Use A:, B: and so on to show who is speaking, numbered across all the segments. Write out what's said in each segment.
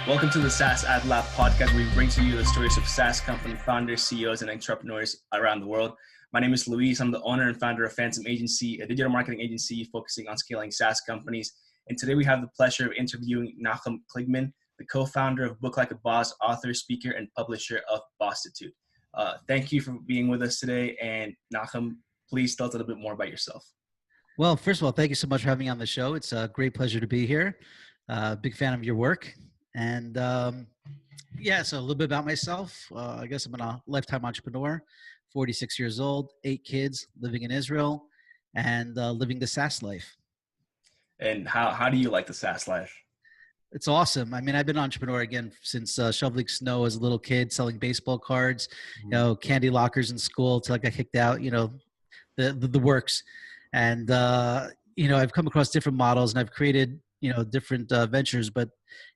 A: Welcome to the SaaS AdLab podcast, where we bring to you the stories of SaaS company founders, CEOs, and entrepreneurs around the world. My name is Luis. I'm the owner and founder of Fantôm agency, a digital marketing agency focusing on scaling SaaS companies. And today we have the pleasure of interviewing Nachum Kligman, the co-founder of Book Like a Boss, author, speaker, and publisher of Bosstitude. Thank you for being with us today. And Nachum, please tell us a little bit more about yourself.
B: Well, first of all, thank you so much for having me on the show. It's a great pleasure to be here. Big fan of your work. And so a little bit about myself. I guess I'm a lifetime entrepreneur, 46 years old, 8 kids, living in Israel, and living the SaaS life.
A: And how do you like the SaaS life?
B: It's awesome. I mean, I've been an entrepreneur again since shoveling snow as a little kid, selling baseball cards, candy lockers in school till I got kicked out, the works. And, I've come across different models and I've created, different ventures, but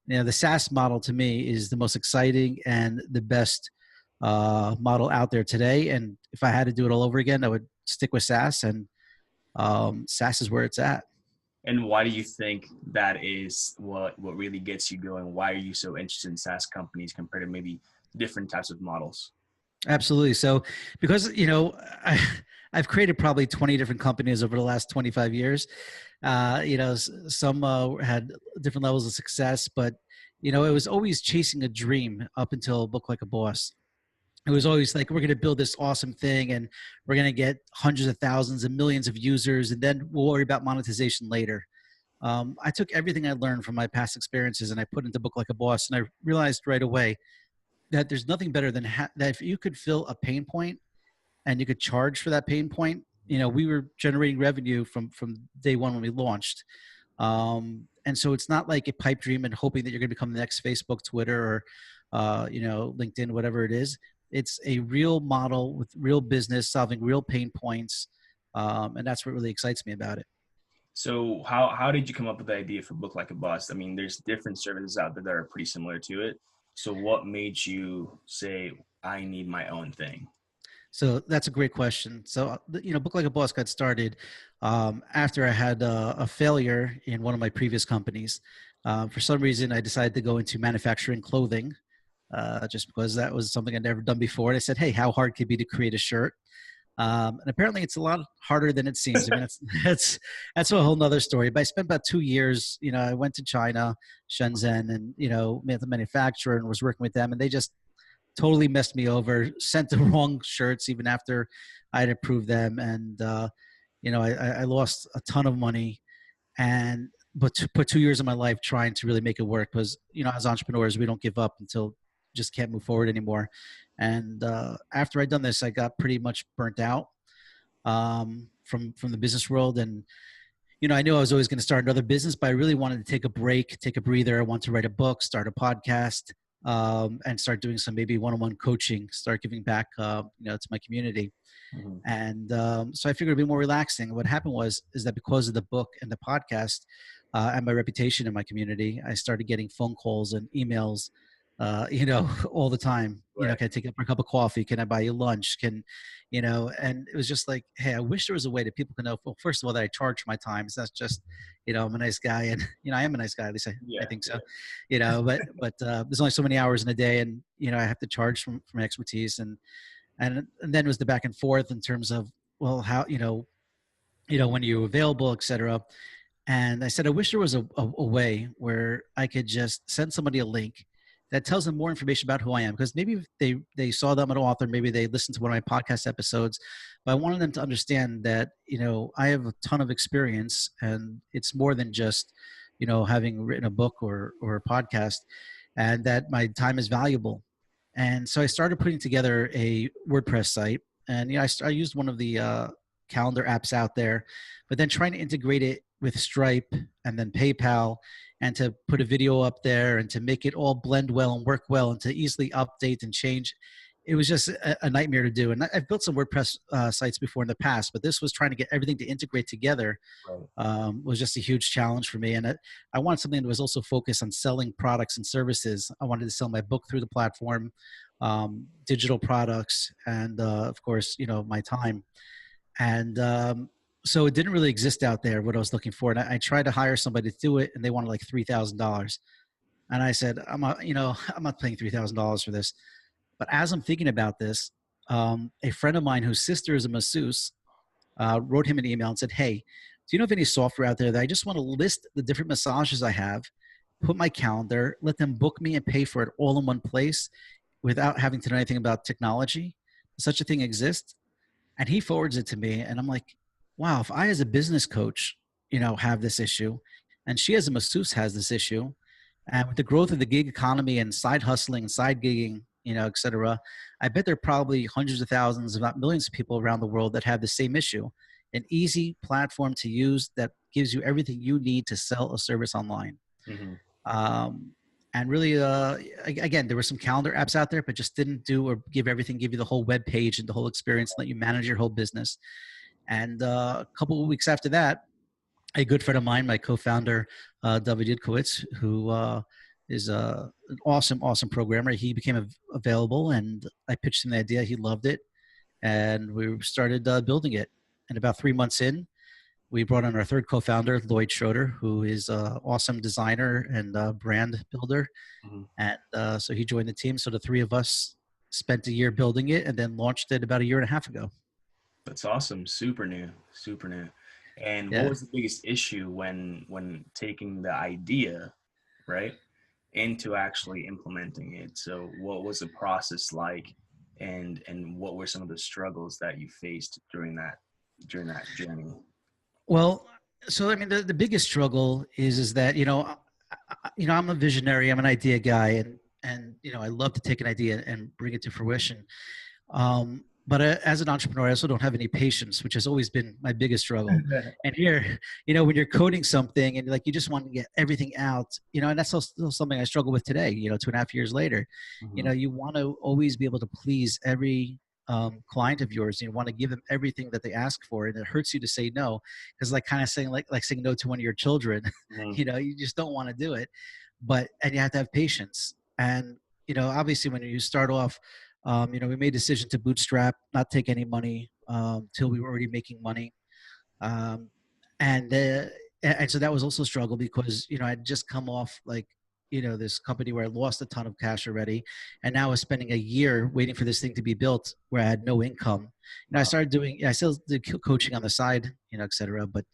B: the SaaS model to me is the most exciting and the best model out there today. And if I had to do it all over again, I would stick with SaaS, and SaaS is where it's at.
A: And why do you think that is what really gets you going? Why are you so interested in SaaS companies compared to maybe different types of models?
B: Absolutely. So because, I've created probably 20 different companies over the last 25 years. Some had different levels of success, but, it was always chasing a dream up until Book Like a Boss. It was always like, we're going to build this awesome thing and we're going to get hundreds of thousands and millions of users, and then we'll worry about monetization later. I took everything I learned from my past experiences and I put into Book Like a Boss, and I realized right away that there's nothing better than that if you could fill a pain point and you could charge for that pain point. We were generating revenue from day one when we launched. And so it's not like a pipe dream and hoping that you're going to become the next Facebook, Twitter, or, LinkedIn, whatever it is. It's a real model with real business, solving real pain points. And that's what really excites me about it.
A: So how did you come up with the idea for Book Like a Boss? I mean, there's different services out there that are pretty similar to it. So what made you say, I need my own thing?
B: So that's a great question. So, Book Like a Boss got started after I had a failure in one of my previous companies. For some reason, I decided to go into manufacturing clothing just because that was something I'd never done before. And I said, hey, how hard could it be to create a shirt? And apparently it's a lot harder than it seems. I mean, that's a whole nother story. But I spent about 2 years, I went to China, Shenzhen, and, met the manufacturer and was working with them. And they just totally messed me over, sent the wrong shirts even after I had approved them. And, I lost a ton of money, but to put 2 years of my life trying to really make it work, because, as entrepreneurs, we don't give up until just can't move forward anymore. And after I'd done this, I got pretty much burnt out from the business world. And, I knew I was always going to start another business, but I really wanted to take a break, take a breather. I wanted to write a book, start a podcast, and start doing some maybe one-on-one coaching, start giving back, to my community. Mm-hmm. And so I figured it'd be more relaxing. What happened is that because of the book and the podcast and my reputation in my community, I started getting phone calls and emails, all the time.
A: Right.
B: Can I take up a cup of coffee? Can I buy you lunch? And it was just like, hey, I wish there was a way that people can know, well, first of all, that I charge my time. So that's just, I'm a nice guy, and, I am a nice guy. At least I think so, but there's only so many hours in a day, and, I have to charge from expertise. And then it was the back and forth in terms of, well, how, when are you available, et cetera. And I said, I wish there was a way where I could just send somebody a link that tells them more information about who I am, because maybe they saw that I'm an author, maybe they listened to one of my podcast episodes, but I wanted them to understand that, I have a ton of experience, and it's more than just, having written a book or a podcast, and that my time is valuable. And so I started putting together a WordPress site, and I used one of the calendar apps out there, but then trying to integrate it with Stripe and then PayPal, and to put a video up there and to make it all blend well and work well and to easily update and change. It was just a nightmare to do. And I've built some WordPress sites before in the past, but this was trying to get everything to integrate together. Was just a huge challenge for me. And I wanted something that was also focused on selling products and services. I wanted to sell my book through the platform, digital products, and of course, my time. And so it didn't really exist out there, what I was looking for. And I tried to hire somebody to do it, and they wanted like $3,000. And I said, I'm not paying $3,000 for this. But as I'm thinking about this, a friend of mine whose sister is a masseuse wrote him an email and said, hey, do you know of any software out there that I just want to list the different massages I have, put my calendar, let them book me and pay for it all in one place without having to know anything about technology? Does such a thing exist? And he forwards it to me, and I'm like, wow, if I as a business coach, have this issue, and she as a masseuse has this issue, and with the growth of the gig economy and side hustling and side gigging, et cetera, I bet there are probably hundreds of thousands, if not millions of people around the world that have the same issue. An easy platform to use that gives you everything you need to sell a service online.
A: Mm-hmm.
B: And really, again, there were some calendar apps out there, but just didn't do or give you the whole web page and the whole experience, let you manage your whole business. And a couple of weeks after that, a good friend of mine, my co-founder, David Yudkowitz, who is an awesome programmer. He became available, and I pitched him the idea. He loved it, and we started building it. And about 3 months in, we brought on our third co-founder, Lloyd Schroeder, who is an awesome designer and brand builder. Mm-hmm. And so he joined the team. So the three of us spent a year building it and then launched it about a year and a half ago.
A: That's awesome. Super new. And what was the biggest issue when taking the idea, right, into actually implementing it? So what was the process like, and what were some of the struggles that you faced during that journey?
B: Well, so I mean, the biggest struggle is that I'm a visionary. I'm an idea guy, and I love to take an idea and bring it to fruition. But as an entrepreneur, I also don't have any patience, which has always been my biggest struggle. And here, when you're coding something and you just want to get everything out, and that's still something I struggle with today, 2.5 years later. Mm-hmm. You want to always be able to please every client of yours. You want to give them everything that they ask for, and it hurts you to say no, because kind of saying like saying no to one of your children. Mm-hmm. You just don't want to do it, and you have to have patience. And obviously when you start off, we made a decision to bootstrap, not take any money till we were already making money. And so that was also a struggle because, I'd just come off this company where I lost a ton of cash already. And now I was spending a year waiting for this thing to be built where I had no income. Wow. I still did coaching on the side, et cetera. But,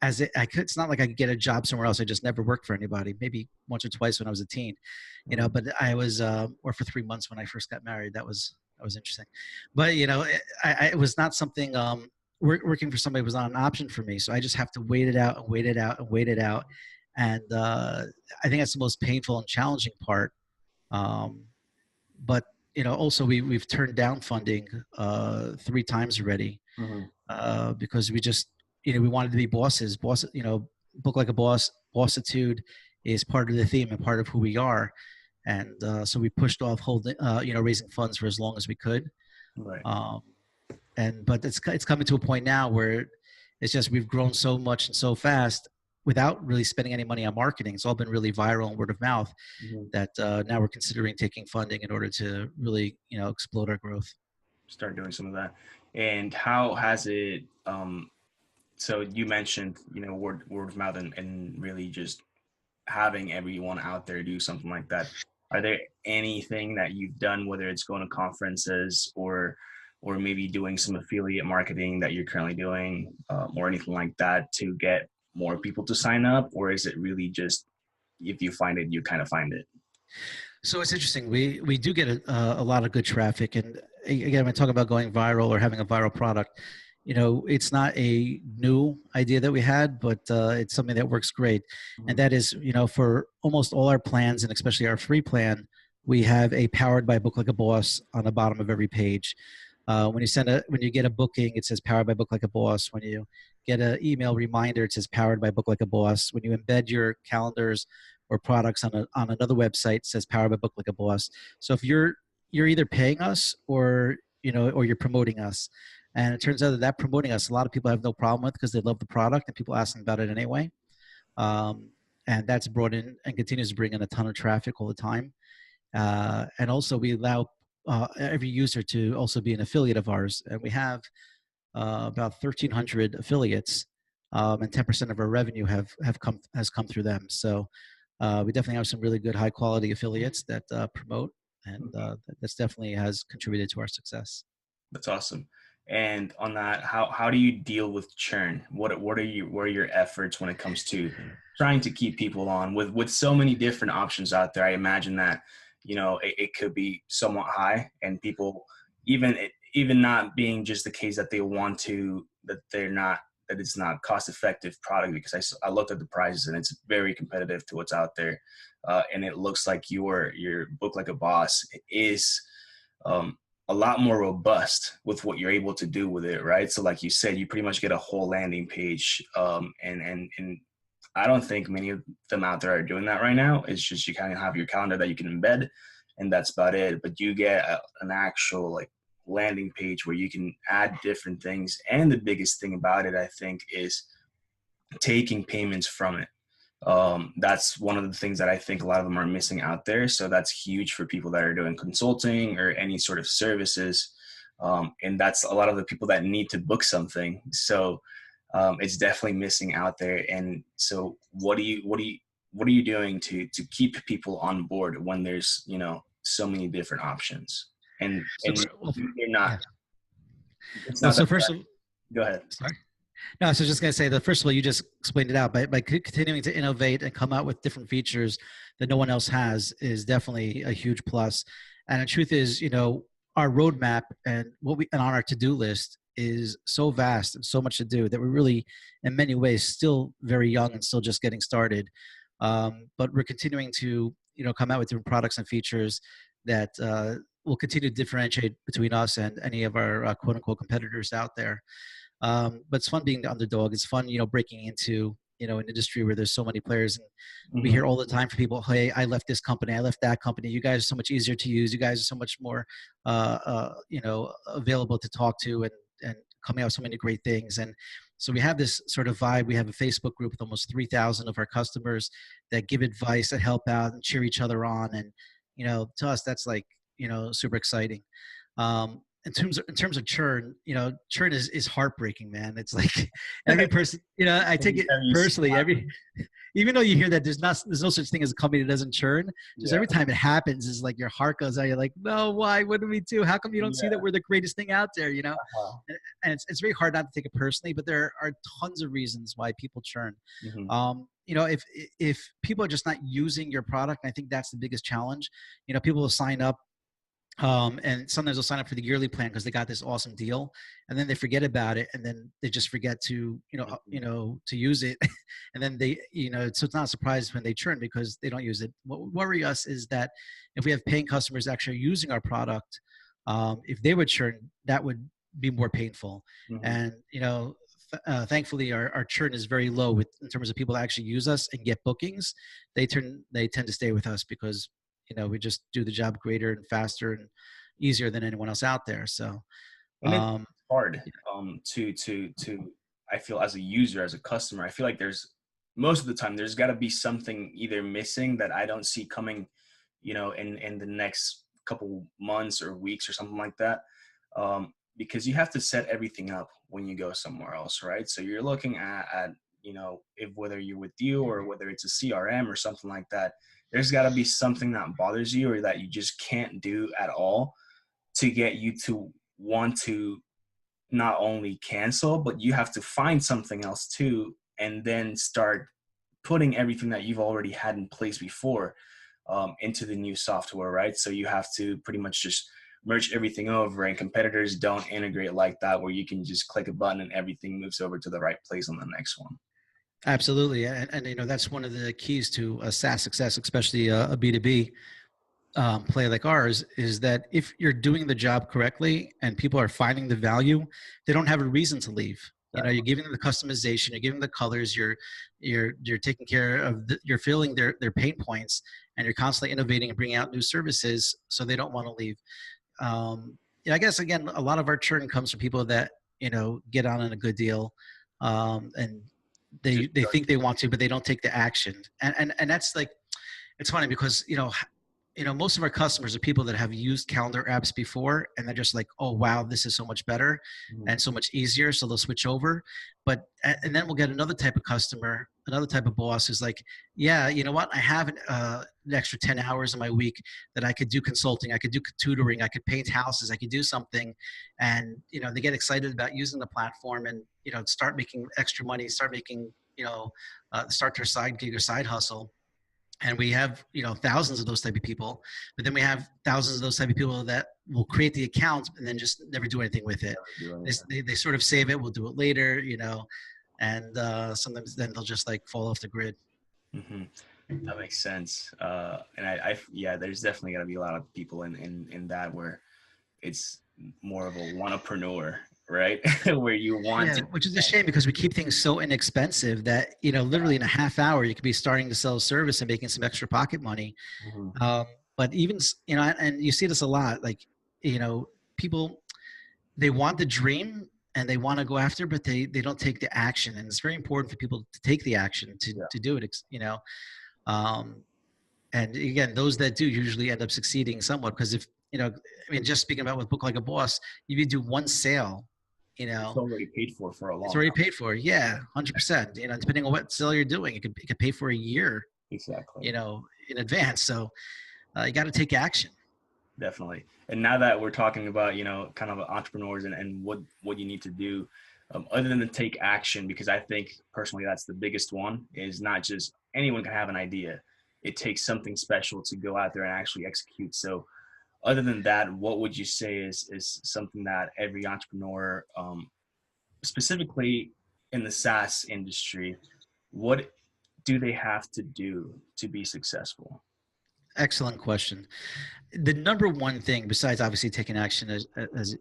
B: it's not like I could get a job somewhere else. I just never worked for anybody, maybe once or twice when I was a teen, but I was, or for 3 months when I first got married. That was interesting. But, it was not something, working for somebody was not an option for me. So I just have to wait it out. And I think that's the most painful and challenging part. But, also we've turned down funding 3 times already. Mm-hmm. Because we just, we wanted to be bosses. Book like a boss. Bossitude is part of the theme and part of who we are. And so we pushed off raising funds for as long as we could. Right. But it's coming to a point now where it's just we've grown so much and so fast without really spending any money on marketing. It's all been really viral and word of mouth. Mm-hmm. That now we're considering taking funding in order to really explode our growth.
A: Start doing some of that. And how has it? So you mentioned word of mouth and really just having everyone out there do something like that. Are there anything that you've done, whether it's going to conferences or maybe doing some affiliate marketing that you're currently doing, or anything like that to get more people to sign up? Or is it really just if you find it, you kind of find it?
B: So it's interesting. We do get a lot of good traffic. And again, when I talk about going viral or having a viral product, it's not a new idea that we had, but it's something that works great. Mm-hmm. And that is, for almost all our plans, and especially our free plan, we have a powered by Book Like a Boss on the bottom of every page. When you get a booking, it says powered by Book Like a Boss. When you get an email reminder, it says powered by Book Like a Boss. When you embed your calendars or products on another website, it says powered by Book Like a Boss. So if you're either paying us or you're promoting us. And it turns out that promoting us, a lot of people have no problem with because they love the product and people ask them about it anyway. And that's brought in and continues to bring in a ton of traffic all the time. And also we allow every user to also be an affiliate of ours. And we have about 1,300 affiliates, and 10% of our revenue has come through them. So we definitely have some really good high quality affiliates that promote, and that's definitely has contributed to our success.
A: That's awesome. And on that, how do you deal with churn? What are your efforts when it comes to trying to keep people on with so many different options out there? I imagine that, it could be somewhat high, and people, even not being just the case that they want to, that it's not cost effective product, because I looked at the prices and it's very competitive to what's out there. And it looks like your Book Like a Boss is, a lot more robust with what you're able to do with it, right? So like you said, you pretty much get a whole landing page, and I don't think many of them out there are doing that right now. It's just you kind of have your calendar that you can embed, and that's about it. But you get an actual like landing page where you can add different things, and the biggest thing about it, I think, is taking payments from it. That's one of the things that I think a lot of them are missing out there. So that's huge for people that are doing consulting or any sort of services. And that's a lot of the people that need to book something. So it's definitely missing out there. And so what are you doing to keep people on board when there's, so many different options, and you're not,
B: yeah.
A: it's
B: No,
A: not
B: so
A: that
B: first
A: bad.
B: of
A: Go ahead.
B: sorry. No, so just going to say that first of all, you just explained it out by continuing to innovate and come out with different features that no one else has is definitely a huge plus. And the truth is, our roadmap and and on our to-do list is so vast and so much to do that we're really, in many ways, still very young and still just getting started. But we're continuing to, come out with different products and features that will continue to differentiate between us and any of our quote unquote competitors out there. But it's fun being the underdog. It's fun, breaking into, an industry where there's so many players. And we hear all the time from people, hey, I left this company, I left that company. You guys are so much easier to use. You guys are so much more, available to talk to, and coming out with so many great things. And so we have this sort of vibe. We have a Facebook group with almost 3,000 of our customers that give advice, that help out and cheer each other on. And, to us, that's like, super exciting. In terms of churn, churn is heartbreaking, man. It's like every person, I take it personally. Even though you hear that there's no such thing as a company that doesn't churn, just every time it happens is like your heart goes out. You're like, no, why? What do we do? How come you don't see that we're the greatest thing out there? And it's very hard not to take it personally, but there are tons of reasons why people churn. If people are just not using your product, I think that's the biggest challenge. People will sign up, and sometimes they'll sign up for the yearly plan because they got this awesome deal, and then they forget about it, and then they just forget to to use it, and then they so it's not a surprise when they churn because they don't use it. What worries us is that if we have paying customers actually using our product, if they would churn, that would be more painful. And thankfully our churn is very low in terms of people that actually use us and get bookings. They tend to stay with us because we just do the job greater and faster and easier than anyone else out there. So
A: it's hard to I feel, as a user, as a customer, I feel like most of the time there's got to be something either missing that I don't see coming, in the next couple months or weeks or something like that. Because you have to set everything up when you go somewhere else, right? So you're looking at if whether you're with you or whether it's a CRM or something like that, there's got to be something that bothers you or that you just can't do at all to get you to want to not only cancel, but you have to find something else too, and then start putting everything that you've already had in place before into the new software, right? So you have to pretty much just merge everything over, and competitors don't integrate like that where you can just click a button and everything moves over to the right place on the next one.
B: Absolutely. And that's one of the keys to a SaaS success, especially a B2B play like ours, is that if you're doing the job correctly and people are finding the value, they don't have a reason to leave. You're giving them the customization, you're giving them the colors, you're taking care of you're filling their pain points, and you're constantly innovating and bringing out new services, so they don't want to leave. I guess again, a lot of our churn comes from people that get on a good deal, and they think they want to, but they don't take the action. And that's like, it's funny because most of our customers are people that have used calendar apps before, and they're just like, oh, wow, this is so much better and so much easier. So they'll switch over. And then we'll get another type of customer, another type of boss who's like, yeah, you know what? I have an extra 10 hours in my week that I could do consulting. I could do tutoring. I could paint houses. I could do something. And, they get excited about using the platform and, start making extra money, start making, start their side gig or side hustle. And we have, thousands of those type of people, but then we have thousands of those type of people that will create the account and then just never do anything with it. They sort of save it. We'll do it later, and sometimes then they'll just like fall off the grid.
A: Mm-hmm. That makes sense. And yeah, there's definitely gotta be a lot of people in that where it's more of a wanapreneur, right? Where you want to,
B: which is a shame because we keep things so inexpensive that, literally in a half hour, you could be starting to sell a service and making some extra pocket money. But even, and you see this a lot, like, people, they want the dream and they want to go after, but they don't take the action. And it's very important for people to take the action to do it, and again, those that do usually end up succeeding somewhat because if, just speaking about with Book Like a Boss, if you do one sale, it's
A: already paid for a long
B: time. It's already paid for. Yeah. 100%. Depending on what sale you're doing, it could pay for a year.
A: Exactly.
B: In advance. So you got to take action.
A: Definitely. And now that we're talking about, kind of entrepreneurs and what you need to do, other than to take action, because I think personally that's the biggest one, is not just anyone can have an idea. It takes something special to go out there and actually execute. So other than that, what would you say is something that every entrepreneur, specifically in the SaaS industry, what do they have to do to be successful?
B: Excellent question. The number one thing, besides obviously taking action, as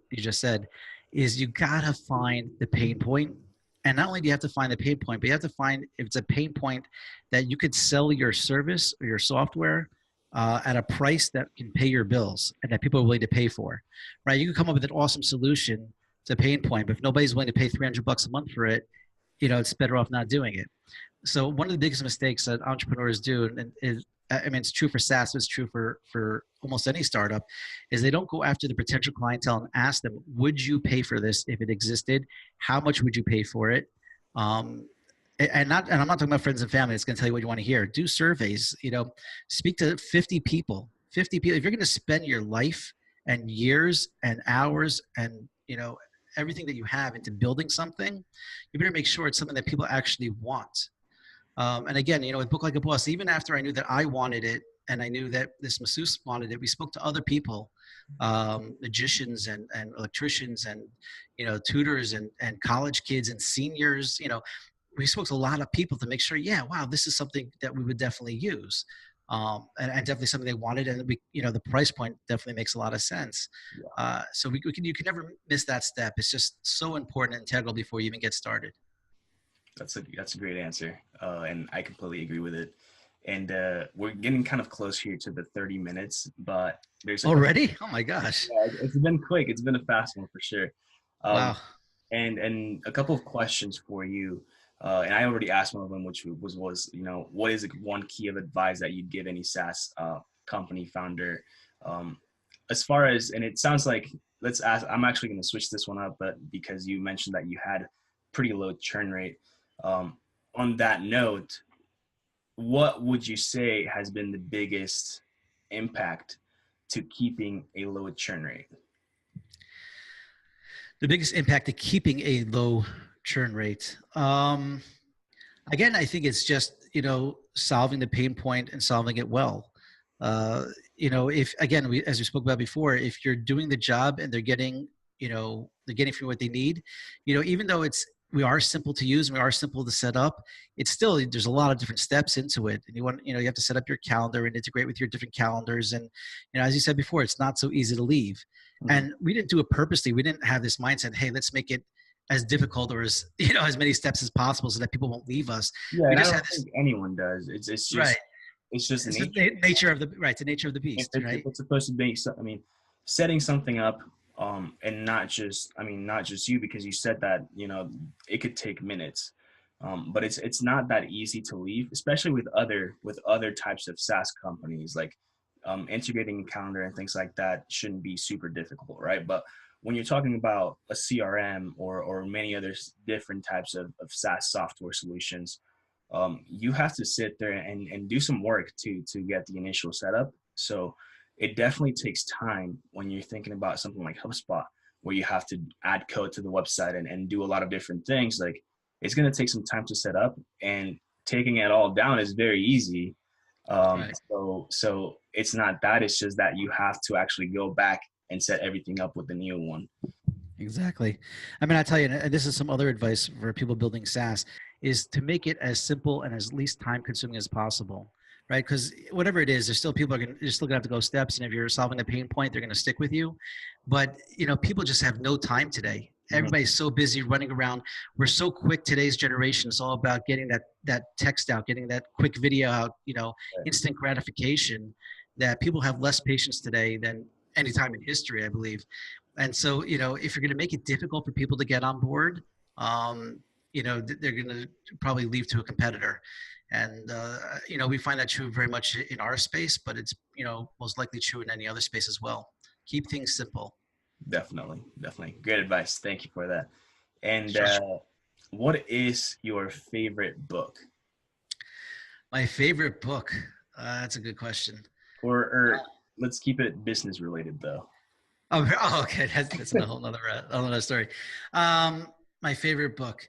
B: you just said, is you gotta find the pain point. And not only do you have to find the pain point, but you have to find if it's a pain point that you could sell your service or your software at a price that can pay your bills and that people are willing to pay for, right? You can come up with an awesome solution to a pain point, but if nobody's willing to pay $300 a month for it, it's better off not doing it. So one of the biggest mistakes that entrepreneurs do, and it's true for SaaS, it's true for almost any startup, is they don't go after the potential clientele and ask them, would you pay for this if it existed? How much would you pay for it? And I'm not talking about friends and family. It's going to tell you what you want to hear. Do surveys, speak to 50 people. If you're going to spend your life and years and hours and, everything that you have into building something, you better make sure it's something that people actually want. And again, with Book Like a Boss, even after I knew that I wanted it and I knew that this masseuse wanted it, we spoke to other people, magicians and electricians and, tutors and college kids and seniors, we spoke to a lot of people to make sure, wow, this is something that we would definitely use. And definitely something they wanted. And we, the price point definitely makes a lot of sense. So you can never miss that step. It's just so important and integral before you even get started.
A: That's a great answer. And I completely agree with it. And we're getting kind of close here to the 30 minutes, but there's
B: already? Oh my gosh.
A: Yeah, it's been quick. It's been a fast one for sure.
B: Wow.
A: And a couple of questions for you. And I already asked one of them, which was, what is one key of advice that you'd give any SaaS company founder? As far as, and it sounds like, let's ask, I'm actually going to switch this one up, but because you mentioned that you had pretty low churn rate. On that note, what would you say has been the biggest impact to keeping a low churn rate?
B: The biggest impact to keeping a low churn rate. Again, I think it's just, solving the pain point and solving it well. If, again, as we spoke about before, if you're doing the job and they're getting from what they need, even though we are simple to use and we are simple to set up, it's still, there's a lot of different steps into it. And you have to set up your calendar and integrate with your different calendars. And, as you said before, it's not so easy to leave. Mm-hmm. And we didn't do it purposely. We didn't have this mindset, hey, let's make it as difficult or as, as many steps as possible so that people won't leave us.
A: Yeah, I don't think anyone does. It's just,
B: right.
A: It's just
B: the nature of the, right. The nature of the beast, right?
A: It's supposed to be, setting something up, and not just you, because you said that, it could take minutes, but it's not that easy to leave, especially with other types of SaaS companies. Like, integrating a calendar and things like that shouldn't be super difficult, right? But when you're talking about a CRM or many other different types of SaaS software solutions, you have to sit there and do some work to get the initial setup. So it definitely takes time when you're thinking about something like HubSpot, where you have to add code to the website and do a lot of different things. Like, it's going to take some time to set up, and taking it all down is very easy.
B: Right.
A: So it's not that, it's just that you have to actually go back and set everything up with the new one.
B: Exactly. I mean, I tell you, and this is some other advice for people building SaaS, is to make it as simple and as least time consuming as possible, right? Because whatever it is, there's still people you're still gonna have to go steps. And if you're solving a pain point, they're gonna stick with you. But, people just have no time today. Everybody's so busy running around. We're so quick. Today's generation is all about getting that text out, getting that quick video out, instant gratification, that people have less patience today than any time in history, I believe. And so, if you're going to make it difficult for people to get on board, they're going to probably leave to a competitor. And, we find that true very much in our space, but it's, most likely true in any other space as well. Keep things simple.
A: Definitely. Great advice. Thank you for that. And what is your favorite book?
B: My favorite book? That's a good question.
A: Or let's keep it business related though.
B: Oh, okay. That's a whole nother story. My favorite book.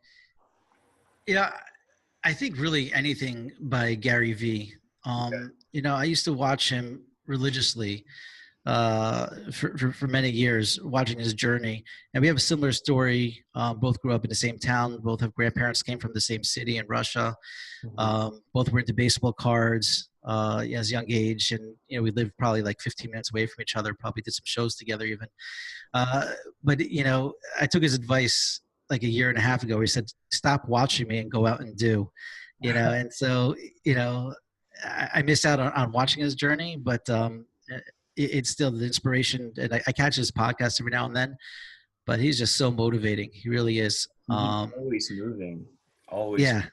B: I think really anything by Gary Vee. I used to watch him religiously for many years, watching his journey. And we have a similar story. Both grew up in the same town. Both have grandparents came from the same city in Russia. Both were into baseball cards as a young age. And, we lived probably like 15 minutes away from each other, probably did some shows together even. But I took his advice like a year and a half ago. He said, stop watching me and go out and do, and so, I missed out on watching his journey, but it's still the inspiration. And I catch his podcast every now and then, but he's just so motivating. He really is.
A: Always moving. Always.
B: Yeah.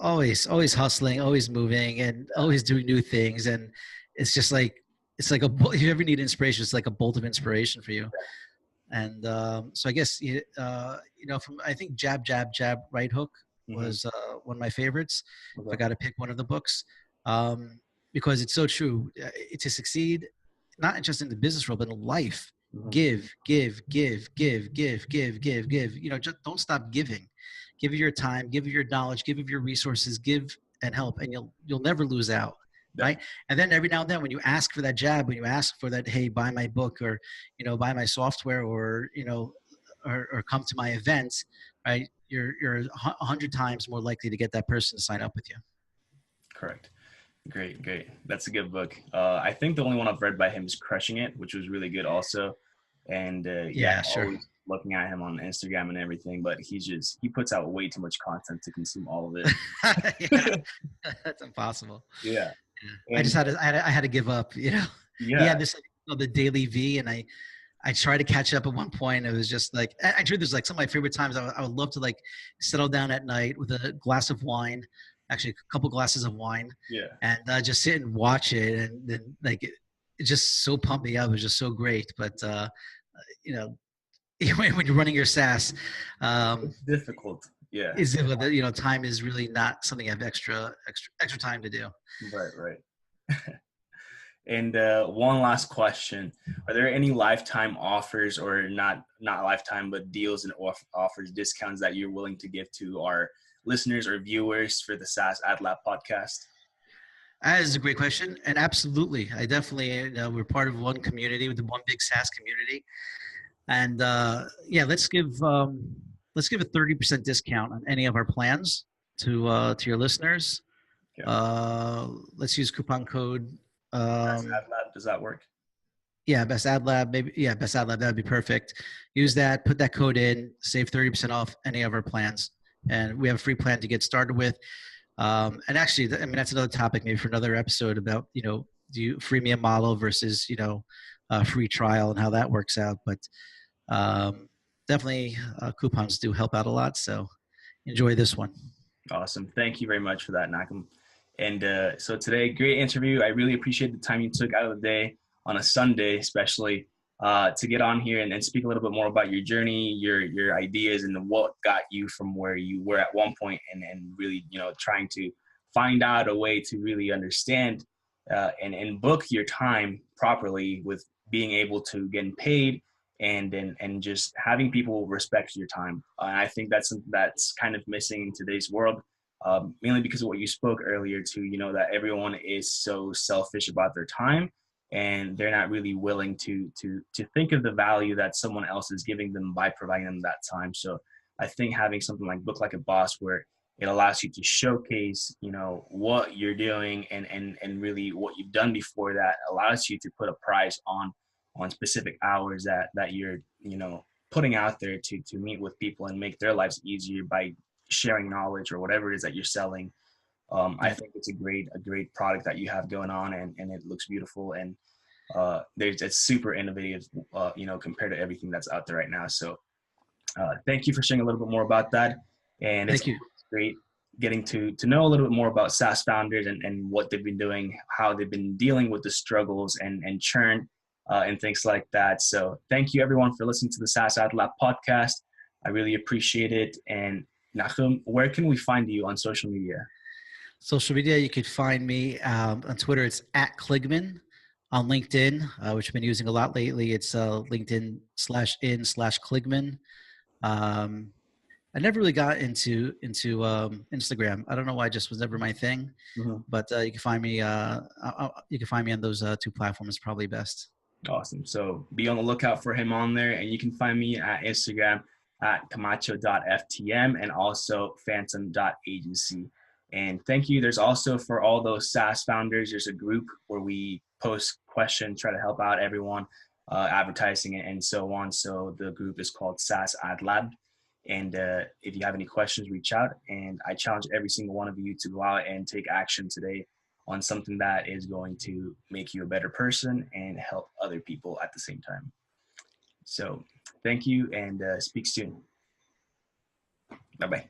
B: Always hustling, always moving, and always doing new things. And it's just like, if you ever need inspiration, it's like a bolt of inspiration for you. And so I guess, from, I think Jab, Jab, Jab, Right Hook was one of my favorites. If I got to pick one of the books, because it's so true. To succeed, not just in the business world, but in life, give. Just don't stop giving. Give of your time, give of your knowledge, give of your resources, give and help, and you'll never lose out. Right. And then every now and then when you ask for that jab, when you ask for that, hey, buy my book, or, buy my software, or, or come to my event, right, you're 100 times more likely to get that person to sign up with you.
A: Correct. Great. That's a good book. I think the only one I've read by him is Crushing It, which was really good also. And
B: sure.
A: Always looking at him on Instagram and everything, but he puts out way too much content to consume all of
B: it. That's impossible.
A: Yeah.
B: I had to give up,
A: Yeah.
B: He had this, the Daily V, and I tried to catch up at one point. It was just like, I drew this, like some of my favorite times. I would love to like settle down at night with a glass of wine, actually a couple glasses of wine, and just sit and watch it. And then like, it just so pumped me up. It was just so great. But, when you're running your SaaS,
A: it's difficult. Yeah.
B: Is time is really not something I have extra time to do.
A: Right. And one last question: are there any lifetime offers, or not lifetime, but deals and offers, discounts that you're willing to give to our listeners or viewers for the SaaS AdLab podcast?
B: That is a great question, and absolutely, I definitely we're part of one community, with the one big SaaS community. And let's give a 30% discount on any of our plans to your listeners. Let's use coupon code.
A: Best AdLab, does that work?
B: Yeah, Best AdLab, maybe. Yeah, Best AdLab, that'd be perfect. Use that, put that code in, save 30% off any of our plans, and we have a free plan to get started with. And actually, that's another topic maybe for another episode about do you freemium model versus free trial and how that works out, but. Definitely coupons do help out a lot. So enjoy this one.
A: Awesome. Thank you very much for that, Nachum. And so today, great interview. I really appreciate the time you took out of the day on a Sunday, especially to get on here and speak a little bit more about your journey, your ideas, and what got you from where you were at one point, and really, trying to find out a way to really understand and book your time properly with being able to get paid and just having people respect your time. And I think that's something that's kind of missing in today's world. Mainly because of what you spoke earlier to, that everyone is so selfish about their time and they're not really willing to think of the value that someone else is giving them by providing them that time. So I think having something like Book Like a Boss, where it allows you to showcase, what you're doing and really what you've done before, that allows you to put a price on specific hours that you're, putting out there to meet with people and make their lives easier by sharing knowledge or whatever it is that you're selling. I think it's a great product that you have going on, and it looks beautiful, and it's super innovative, compared to everything that's out there right now. So thank you for sharing a little bit more about that. And it's great getting to know a little bit more about SaaS founders and what they've been doing, how they've been dealing with the struggles and churn and things like that. So thank you everyone for listening to the SaaS AdLab podcast. I really appreciate it. And Nachum, where can we find you on social media?
B: Social media, you could find me on Twitter. It's @Kligman. On LinkedIn, which I've been using a lot lately, it's LinkedIn/in/Kligman. I never really got into Instagram. I don't know why, it just was never my thing. Mm-hmm. But you can find me. You can find me on those two platforms. Probably best.
A: Awesome. So be on the lookout for him on there, and you can find me at Instagram at camacho.ftm and also Fantom.agency. And thank you. There's also, for all those SaaS founders, there's a group where we post questions, try to help out everyone, advertising and so on. So the group is called SaaS AdLab. And if you have any questions, reach out. And I challenge every single one of you to go out and take action today on something that is going to make you a better person and help other people at the same time. So thank you, and speak soon. Bye-bye.